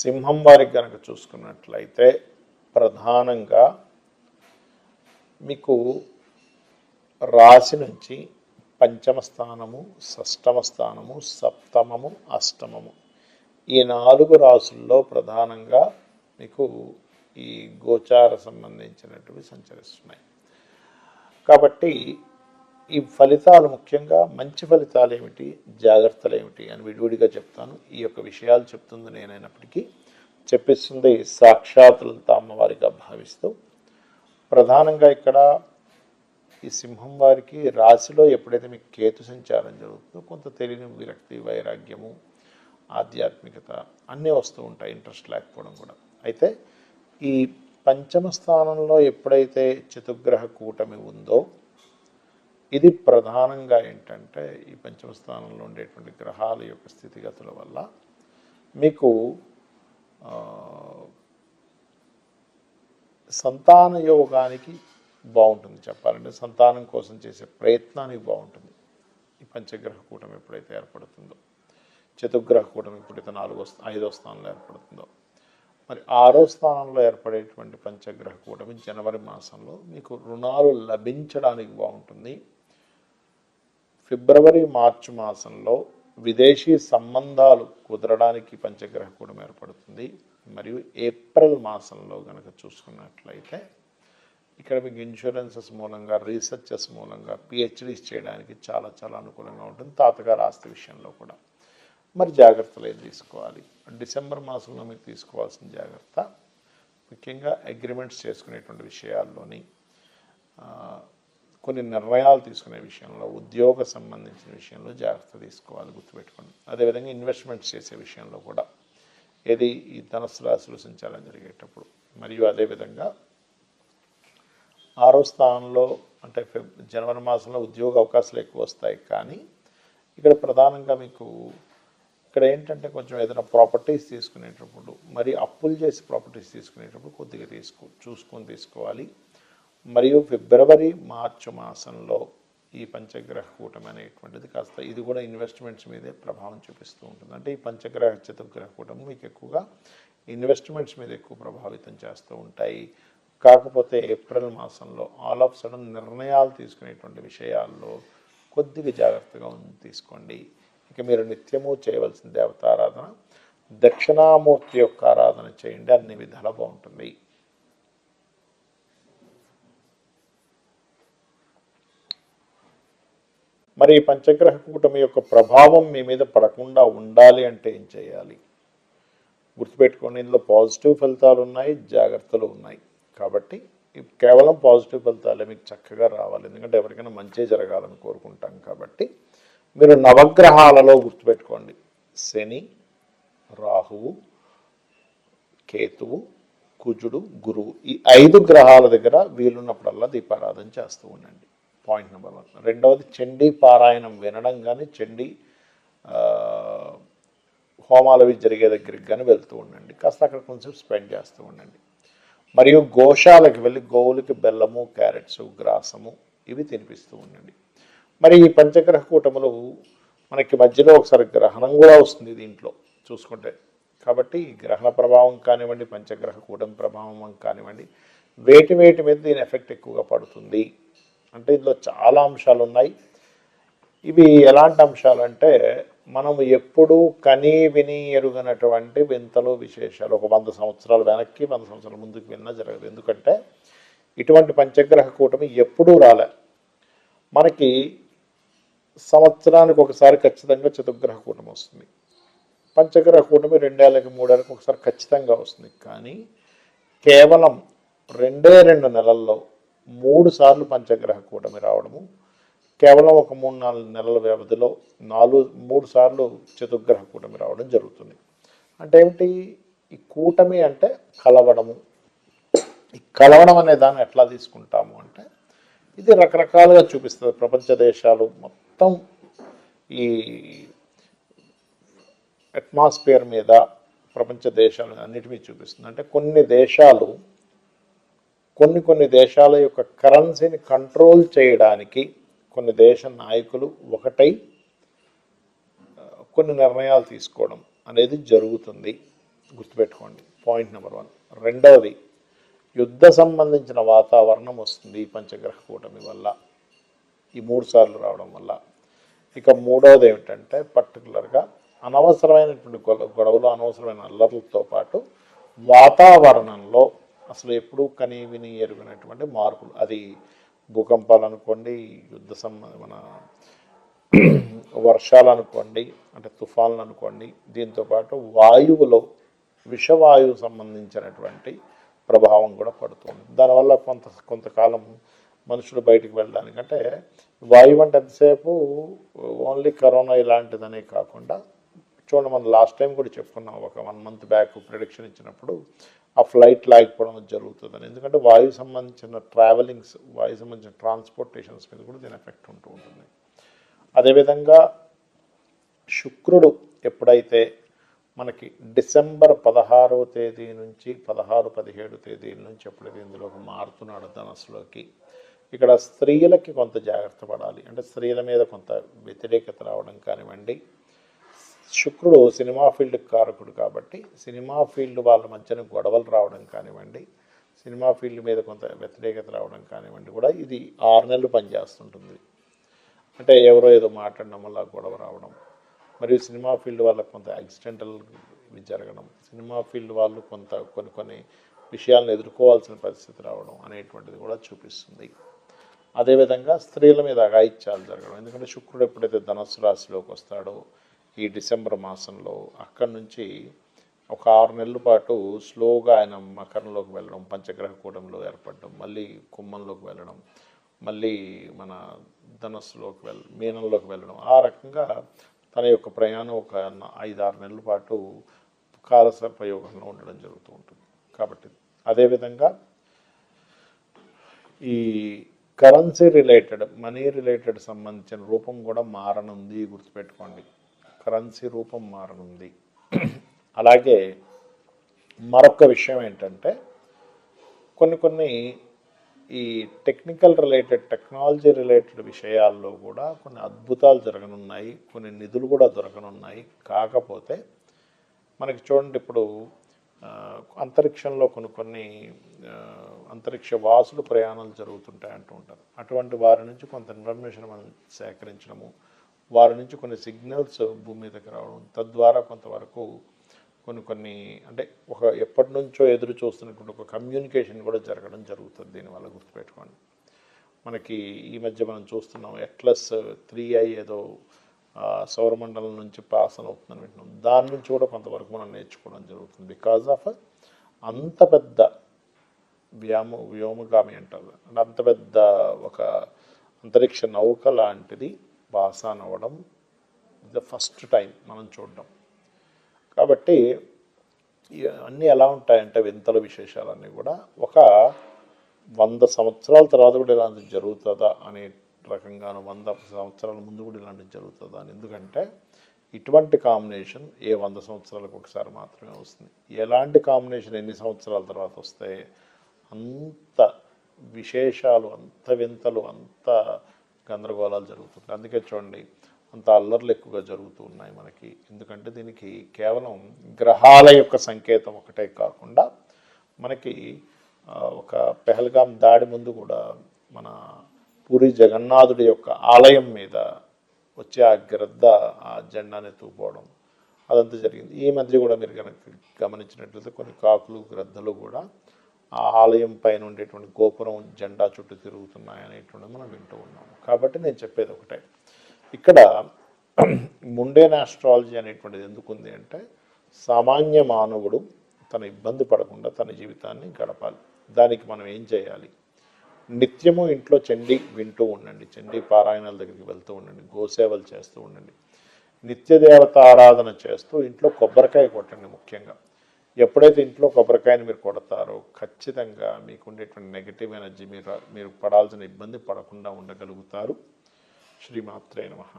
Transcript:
సింహం వారికి కనుక చూసుకున్నట్లయితే ప్రధానంగా మీకు రాశి నుంచి పంచమ స్థానము, షష్టమ స్థానము, సప్తమము, అష్టమము ఈ 4 రాసుల్లో ప్రధానంగా మీకు ఈ గోచార సంబంధించినటువంటి సంచరిస్తున్నాయి. కాబట్టి ఈ ఫలితాలు ముఖ్యంగా మంచి ఫలితాలు ఏమిటి, జాగ్రత్తలు ఏమిటి అని విడివిడిగా చెప్తాను. ఈ యొక్క విషయాలు చెప్తుంది నేనైనప్పటికీ చెప్పిస్తుంది సాక్షాత్ లలిత అమ్మవారిగా భావిస్తూ ప్రధానంగా ఇక్కడ ఈ సింహం వారికి రాశిలో ఎప్పుడైతే మీకు కేతు సంచారం జరుగుతుందో కొంత తెలియని విరక్తి, వైరాగ్యము, ఆధ్యాత్మికత అన్నీ వస్తూ ఉంటాయి, ఇంట్రెస్ట్ లేకపోవడం కూడా. అయితే ఈ పంచమ స్థానంలో ఎప్పుడైతే చతుర్గ్రహ కూటమి ఉందో ఇది ప్రధానంగా ఏంటంటే ఈ పంచమ స్థానంలో ఉండేటువంటి గ్రహాల యొక్క స్థితిగతుల వల్ల మీకు సంతాన యోగానికి బాగుంటుంది. చెప్పాలంటే సంతానం కోసం చేసే ప్రయత్నానికి బాగుంటుంది. ఈ పంచగ్రహ కూటమి ఎప్పుడైతే ఏర్పడుతుందో, చతుర్గ్రహ కూటమి ఎప్పుడైతే 5వ స్థానంలో ఏర్పడుతుందో, మరి 6వ స్థానంలో ఏర్పడేటువంటి పంచగ్రహ కూటమి జనవరి మాసంలో మీకు రుణాలు లభించడానికి బాగుంటుంది. ఫిబ్రవరి, మార్చి మాసంలో విదేశీ సంబంధాలు కుదరడానికి పంచగ్రహ కూటమి ఏర్పడుతుంది. మరియు ఏప్రిల్ మాసంలో కనుక చూసుకున్నట్లయితే ఇక్కడ మీకు ఇన్సూరెన్సెస్ మూలంగా, రీసెర్చెస్ మూలంగా పిహెచ్డీస్ చేయడానికి చాలా చాలా అనుకూలంగా ఉంటుంది. తాతగారి ఆస్తి విషయంలో కూడా మరి జాగ్రత్తలు ఏం తీసుకోవాలి, డిసెంబర్ మాసంలో మీరు తీసుకోవాల్సిన జాగ్రత్త ముఖ్యంగా అగ్రిమెంట్స్ చేసుకునేటువంటి విషయాల్లోని, కొన్ని నిర్ణయాలు తీసుకునే విషయంలో, ఉద్యోగ సంబంధించిన విషయంలో జాగ్రత్త తీసుకోవాలి, గుర్తుపెట్టుకోండి. అదేవిధంగా ఇన్వెస్ట్మెంట్స్ చేసే విషయంలో కూడా ఏది ఈ ధనుస్సు రాశిలో సంచారం జరిగేటప్పుడు, మరియు అదేవిధంగా 6వ స్థానంలో అంటే జనవరి మాసంలో ఉద్యోగ అవకాశాలు ఎక్కువ వస్తాయి. కానీ ఇక్కడ ప్రధానంగా మీకు ఇక్కడ ఏంటంటే కొంచెం ఏదైనా ప్రాపర్టీస్ తీసుకునేటప్పుడు, మరి అప్పులు చేసి ప్రాపర్టీస్ తీసుకునేటప్పుడు కొద్దిగా చూసుకొని తీసుకోవాలి. మరియు ఫిబ్రవరి, మార్చి మాసంలో ఈ పంచగ్రహ కూటమి అనేటువంటిది కాస్త ఇది కూడా ఇన్వెస్ట్మెంట్స్ మీదే ప్రభావం చూపిస్తూ ఉంటుంది. అంటే ఈ పంచగ్రహ చతుర్గ్రహ కూటమి మీకు ఎక్కువగా ఇన్వెస్ట్మెంట్స్ మీద ఎక్కువ ప్రభావితం చేస్తూ ఉంటాయి. కాకపోతే ఏప్రిల్ మాసంలో ఆల్ ఆఫ్ సడన్ నిర్ణయాలు తీసుకునేటువంటి విషయాల్లో కొద్దిగా జాగ్రత్తగా తీసుకోండి. ఇక మీరు నిత్యము చేయవలసిన దేవతారాధన దక్షిణామూర్తి యొక్క ఆరాధన చేయండి, అన్ని విధాలా బాగుంటుంది. మరి ఈ పంచగ్రహ కూటమి యొక్క ప్రభావం మీ మీద పడకుండా ఉండాలి అంటే ఏం చేయాలి? గుర్తుపెట్టుకోండి, ఇందులో పాజిటివ్ ఫలితాలు ఉన్నాయి, జాగ్రత్తలు ఉన్నాయి. కాబట్టి కేవలం పాజిటివ్ ఫలితాలే మీకు చక్కగా రావాలి. ఎందుకంటే ఎవరికైనా మంచి జరగాలని కోరుకుంటాం. కాబట్టి మీరు నవగ్రహాలలో గుర్తుపెట్టుకోండి, శని, రాహువు, కేతువు, కుజుడు, గురువు ఈ 5 గ్రహాల దగ్గర వీలున్నప్పుడల్లా దీపారాధన చేస్తూ ఉండండి. Point number 1. రెండవది చండీ పారాయణం వినడం కానీ, చండీ హోమాలవి జరిగే దగ్గరికి కానీ వెళ్తూ ఉండండి. కాస్త అక్కడ కొంచెం స్పెండ్ చేస్తూ ఉండండి. మరియు గోశాలకు వెళ్ళి గోవులకి బెల్లము, క్యారెట్స్, గ్రాసము ఇవి తినిపిస్తూ ఉండండి. మరి ఈ పంచగ్రహ కూటములు మనకి మధ్యలో ఒకసారి గ్రహణం కూడా వస్తుంది దీంట్లో చూసుకుంటే. కాబట్టి గ్రహణ ప్రభావం కానివ్వండి, పంచగ్రహ కూటమి ప్రభావం కానివ్వండి, వేటి మీద దీని ఎఫెక్ట్ ఎక్కువగా పడుతుంది అంటే ఇందులో చాలా అంశాలు ఉన్నాయి. ఇవి ఎలాంటి అంశాలు అంటే మనం ఎప్పుడూ కనీ విని ఎరుగనటువంటి వింతలు, విశేషాలు ఒక 100 సంవత్సరాల వెనక్కి 100 సంవత్సరాల ముందుకు విన్నా జరగదు. ఎందుకంటే ఇటువంటి పంచగ్రహ కూటమి ఎప్పుడూ రాలే. మనకి సంవత్సరానికి ఒకసారి ఖచ్చితంగా చతుర్గ్రహ కూటమి వస్తుంది. పంచగ్రహ కూటమి 2 ఏళ్ళకి 3 ఏళ్ళకి ఒకసారి ఖచ్చితంగా వస్తుంది. కానీ కేవలం 2 నెలల్లో 3 సార్లు పంచగ్రహ కూటమి రావడము, కేవలం ఒక 3-4 నెలల వ్యవధిలో 3 సార్లు చతుర్గ్రహ కూటమి రావడం జరుగుతుంది. అంటే ఏమిటి? ఈ కూటమి అంటే కలవడము. ఈ కలవడం అనే దాన్ని ఎట్లా తీసుకుంటాము అంటే ఇది రకరకాలుగా చూపిస్తుంది. ప్రపంచ దేశాలు మొత్తం ఈ అట్మాస్ఫియర్ మీద ప్రపంచ దేశాలు అన్నిటి చూపిస్తుంది. అంటే కొన్ని దేశాలు కొన్ని దేశాల యొక్క కరెన్సీని కంట్రోల్ చేయడానికి కొన్ని దేశ నాయకులు ఒకటై కొన్ని నిర్ణయాలు తీసుకోవడం అనేది జరుగుతుంది. గుర్తుపెట్టుకోండి. Point number 1. రెండవది, యుద్ధ సంబంధించిన వాతావరణం వస్తుంది ఈ పంచగ్రహ కూటమి వల్ల, ఈ 3 సార్లు రావడం వల్ల. ఇక మూడవది ఏమిటంటే పర్టికులర్గా అనవసరమైనటువంటి గొడవలు, అనవసరమైన అల్లర్లతో పాటు వాతావరణంలో అసలు ఎప్పుడూ కని విని ఎరుగినటువంటి మార్పులు, అది భూకంపాలు అనుకోండి, మన వర్షాలు అనుకోండి, అంటే తుఫాన్లు అనుకోండి, దీంతోపాటు వాయువులో విషవాయువు సంబంధించినటువంటి ప్రభావం కూడా పడుతుంది. దానివల్ల కొంతకాలం మనుషులు బయటికి వెళ్ళడానికి, అంటే వాయువు అంటే ఎంతసేపు ఓన్లీ కరోనా ఇలాంటిదనే కాకుండా చూడండి, మనం లాస్ట్ టైం కూడా చెప్పుకున్నాం, ఒక 1 మంత్ బ్యాక్ ప్రిడిక్షన్ ఇచ్చినప్పుడు ఆ ఫ్లైట్ లాగిపోవడం జరుగుతుందని. ఎందుకంటే వాయువు సంబంధించిన ట్రావెలింగ్స్, వాయువు సంబంధించిన ట్రాన్స్పోర్టేషన్స్ మీద కూడా దీని ఎఫెక్ట్ ఉంటూ ఉంటుంది. అదేవిధంగా శుక్రుడు ఎప్పుడైతే మనకి డిసెంబర్ 16వ తేదీ నుంచి 16-17 తేదీల నుంచి ఎప్పుడైతే ఇందులోకి మారుతున్నాడు ధనస్సులోకి, ఇక్కడ స్త్రీలకి కొంత జాగ్రత్త పడాలి. అంటే స్త్రీల మీద కొంత వ్యతిరేకత రావడం కానివ్వండి. శుక్రుడు సినిమా ఫీల్డ్కి కారకుడు కాబట్టి సినిమా ఫీల్డ్ వాళ్ళ మధ్యన గొడవలు రావడం కానివ్వండి, సినిమా ఫీల్డ్ మీద కొంత వ్యతిరేకత రావడం కానివ్వండి కూడా ఇది 6 నెలలు పనిచేస్తుంటుంది. అంటే ఎవరో ఏదో మాట్లాడడం వల్ల గొడవ రావడం, మరియు సినిమా ఫీల్డ్ వాళ్ళకి కొంత యాక్సిడెంటల్ జరగడం, సినిమా ఫీల్డ్ వాళ్ళు కొన్ని విషయాలను ఎదుర్కోవాల్సిన పరిస్థితి రావడం అనేటువంటిది కూడా చూపిస్తుంది. అదేవిధంగా స్త్రీల మీద అఘాయిత్యాలు జరగడం, ఎందుకంటే శుక్రుడు ఎప్పుడైతే ధనస్సు రాశిలోకి వస్తాడో ఈ డిసెంబర్ మాసంలో, అక్కడి నుంచి ఒక 6 నెలల పాటు స్లోగా ఆయన మకరంలోకి వెళ్ళడం, పంచగ్రహ కూటంలో ఏర్పడడం, మళ్ళీ కుంభంలోకి వెళ్ళడం, మళ్ళీ మన ధనస్సులోకి మీనంలోకి వెళ్ళడం, ఆ రకంగా తన యొక్క ప్రయాణం ఒక 5-6 నెలల పాటు కాలసర్పయోగంలో ఉండడం జరుగుతూ ఉంటుంది. కాబట్టి అదేవిధంగా ఈ కరెన్సీ రిలేటెడ్, మనీ రిలేటెడ్ సంబంధించిన రూపం కూడా మారనుంది, గుర్తుపెట్టుకోండి. కరెన్సీ రూపం మారనుంది. అలాగే మరొక విషయం ఏంటంటే కొన్ని ఈ టెక్నికల్ రిలేటెడ్, టెక్నాలజీ రిలేటెడ్ విషయాల్లో కూడా కొన్ని అద్భుతాలు జరగనున్నాయి, కొన్ని నిధులు కూడా దొరకనున్నాయి. కాకపోతే మనకి చూడండి, ఇప్పుడు అంతరిక్షంలో కొన్ని అంతరిక్ష వాసులు ప్రయాణాలు జరుగుతుంటాయి అంటూ ఉంటారు. అటువంటి వారి నుంచి కొంత ఇన్ఫర్మేషన్ మనం సేకరించడము, వారి నుంచి కొన్ని సిగ్నల్స్ భూమి మీదకి రావడం, తద్వారా కొంతవరకు కొన్ని అంటే ఎప్పటి నుంచో ఎదురు చూస్తున్నటువంటి ఒక కమ్యూనికేషన్ కూడా జరగడం జరుగుతుంది దీనివల్ల, గుర్తుపెట్టుకోండి. మనకి ఈ మధ్య మనం చూస్తున్నాం ఎట్లస్ 3i ఏదో సౌరమండలం నుంచి పాస్ అవుతుందని వింటున్నాం. దాని నుంచి కూడా కొంతవరకు మనం నేర్చుకోవడం జరుగుతుంది. బికాజ్ ఆఫ్ అంత పెద్ద వ్యోమగామి అంటారు, అంత పెద్ద ఒక అంతరిక్ష నౌక లాంటిది పాస్ అవ్వడం ద ఫస్ట్ టైం మనం చూడడం. కాబట్టి అన్నీ ఎలా ఉంటాయంటే వింతల విశేషాలన్నీ కూడా ఒక 100 సంవత్సరాల తర్వాత కూడా ఇలాంటిది జరుగుతుందా అనే రకంగాను, 100 సంవత్సరాల ముందు కూడా ఇలాంటిది జరుగుతుందా అని. ఎందుకంటే ఇటువంటి కాంబినేషన్ 100 సంవత్సరాలకు ఒకసారి మాత్రమే వస్తుంది. ఎలాంటి కాంబినేషన్ ఎన్ని సంవత్సరాల తర్వాత వస్తాయి, అంత విశేషాలు, అంత వింతలు, అంత గందరగోళాలు జరుగుతుంటాయి. అందుకే చూడండి, అంత అల్లర్లు ఎక్కువగా జరుగుతూ ఉన్నాయి మనకి. ఎందుకంటే దీనికి కేవలం గ్రహాల యొక్క సంకేతం ఒకటే కాకుండా మనకి ఒక పెహల్గాం దాడి ముందు కూడా మన పూరి జగన్నాథుడి యొక్క ఆలయం మీద వచ్చి ఆ గ్రద్ద ఆ జెండాని ఎత్తుకుపోవడం అదంతా జరిగింది. ఈ మధ్య కూడా మీరు కనుక గమనించినట్లయితే కొన్ని కాకులు, గ్రద్దలు కూడా ఆ ఆలయం పైన ఉండేటువంటి గోపురం జెండా చుట్టూ తిరుగుతున్నాయనేటువంటిది మనం వింటూ ఉన్నాము. కాబట్టి నేను చెప్పేది ఒకటే, ఇక్కడ ముండేన్ ఆస్ట్రాలజీ అనేటువంటిది ఎందుకుంది అంటే సామాన్య మానవుడు తన ఇబ్బంది పడకుండా తన జీవితాన్ని గడపాలి. దానికి మనం ఏం చేయాలి, నిత్యము ఇంట్లో చండీ వింటూ ఉండండి, చండీ పారాయణాల దగ్గరికి వెళ్తూ ఉండండి, గోసేవలు చేస్తూ ఉండండి, నిత్యదేవత ఆరాధన చేస్తూ ఇంట్లో కొబ్బరికాయ కొట్టండి. ముఖ్యంగా ఎప్పుడైతే ఇంట్లో కొబ్బరికాయని మీరు కొడతారో ఖచ్చితంగా మీకు ఉండేటువంటి నెగిటివ్ ఎనర్జీ మీరు పడాల్సిన ఇబ్బంది పడకుండా ఉండగలుగుతారు. శ్రీమాత్రే నమః.